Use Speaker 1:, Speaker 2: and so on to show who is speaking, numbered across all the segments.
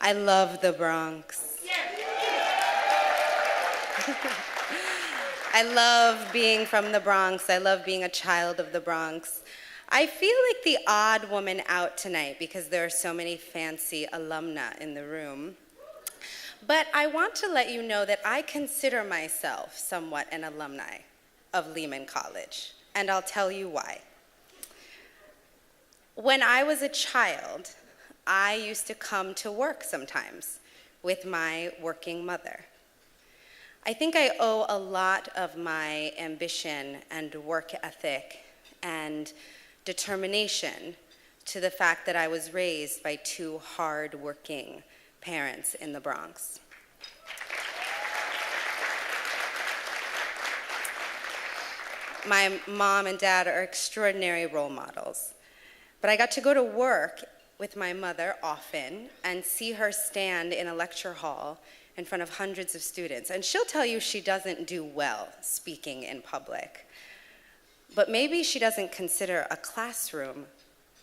Speaker 1: I love the Bronx. I love being from the Bronx. I love being a child of the Bronx. I feel like the odd woman out tonight because there are so many fancy alumna in the room. But I want to let you know that I consider myself somewhat an alumni of Lehman College, and I'll tell you why. When I was a child, I used to come to work sometimes with my working mother. I think I owe a lot of my ambition and work ethic and determination to the fact that I was raised by two hard-working parents in the Bronx. My mom and dad are extraordinary role models, but I got to go to work with my mother often and see her stand in a lecture hall in front of hundreds of students. And she'll tell you she doesn't do well speaking in public, but maybe she doesn't consider a classroom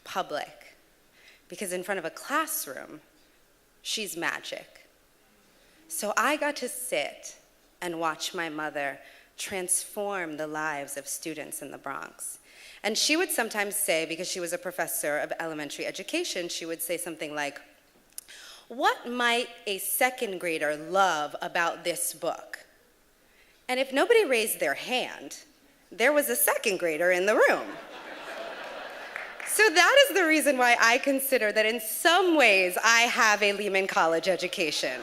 Speaker 1: public, because in front of a classroom, she's magic. So I got to sit and watch my mother transform the lives of students in the Bronx. And she would sometimes say, because she was a professor of elementary education, she would say something like, "What might a second grader love about this book?" And if nobody raised their hand, there was a second grader in the room. So that is the reason why I consider that in some ways I have a Lehman College education.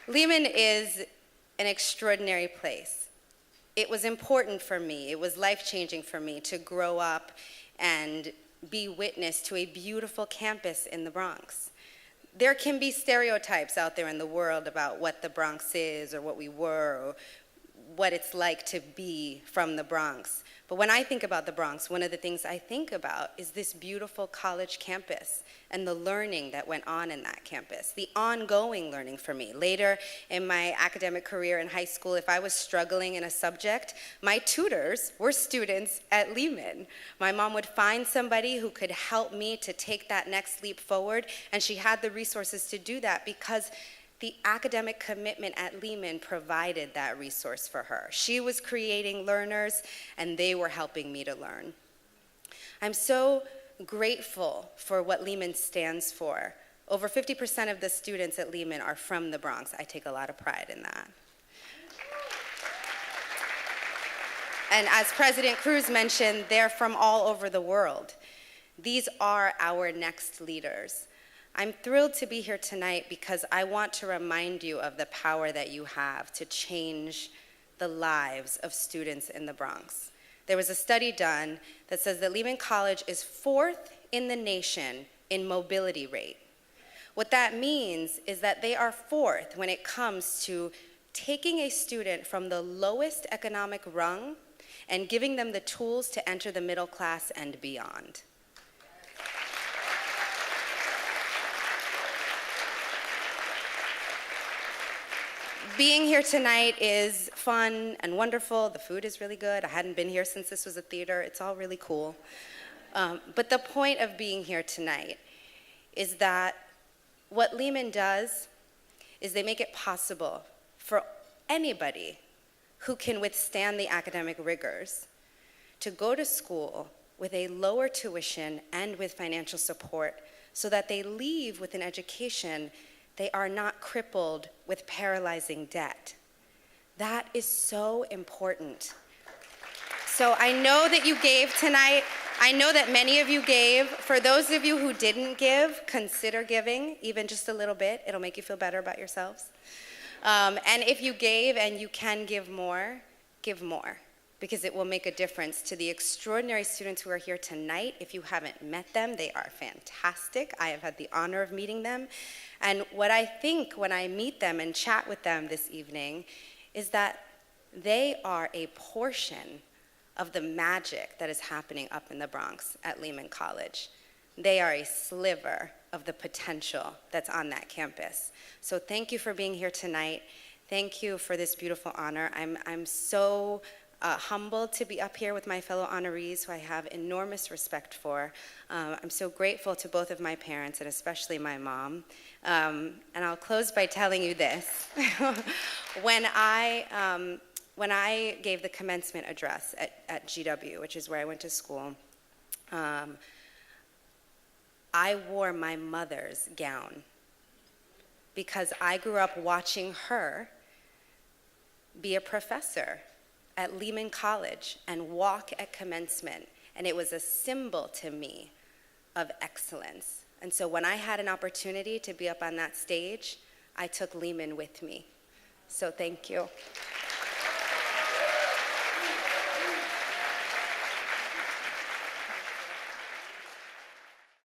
Speaker 1: Lehman is an extraordinary place. It was important for me, it was life-changing for me to grow up and be witness to a beautiful campus in the Bronx. There can be stereotypes out there in the world about what the Bronx is or what we were or what it's like to be from the Bronx. But when I think about the Bronx, one of the things I think about is this beautiful college campus and the learning that went on in that campus, the ongoing learning for me. Later in my academic career in high school, if I was struggling in a subject, my tutors were students at Lehman. My mom would find somebody who could help me to take that next leap forward, and she had the resources to do that because the academic commitment at Lehman provided that resource for her. She was creating learners, and they were helping me to learn. I'm so grateful for what Lehman stands for. Over 50% of the students at Lehman are from the Bronx. I take a lot of pride in that. And as President Cruz mentioned, they're from all over the world. These are our next leaders. I'm thrilled to be here tonight because I want to remind you of the power that you have to change the lives of students in the Bronx. There was a study done that says that Lehman College is 4th in the nation in mobility rate. What that means is that they are 4th when it comes to taking a student from the lowest economic rung and giving them the tools to enter the middle class and beyond. Being here tonight is fun and wonderful. The food is really good. I hadn't been here since this was a theater. It's all really cool. But the point of being here tonight is that what Lehman does is they make it possible for anybody who can withstand the academic rigors to go to school with a lower tuition and with financial support so that they leave with an education they are not crippled with paralyzing debt. That is so important. So I know that you gave tonight. I know that many of you gave. For those of you who didn't give, consider giving, even just a little bit. It'll make you feel better about yourselves. And if you gave and you can give more, because it will make a difference to the extraordinary students who are here tonight. If you haven't met them, they are fantastic. I have had the honor of meeting them. And what I think when I meet them and chat with them this evening is that they are a portion of the magic that is happening up in the Bronx at Lehman College. They are a sliver of the potential that's on that campus. So thank you for being here tonight. Thank you for this beautiful honor. I'm so humbled to be up here with my fellow honorees, who I have enormous respect for. I'm so grateful to both of my parents, and especially my mom. And I'll close by telling you this. When I gave the commencement address at GW, which is where I went to school, I wore my mother's gown because I grew up watching her be a professor at Lehman College and walk at commencement, and it was a symbol to me of excellence. And so when I had an opportunity to be up on that stage, I took Lehman with me. So thank you.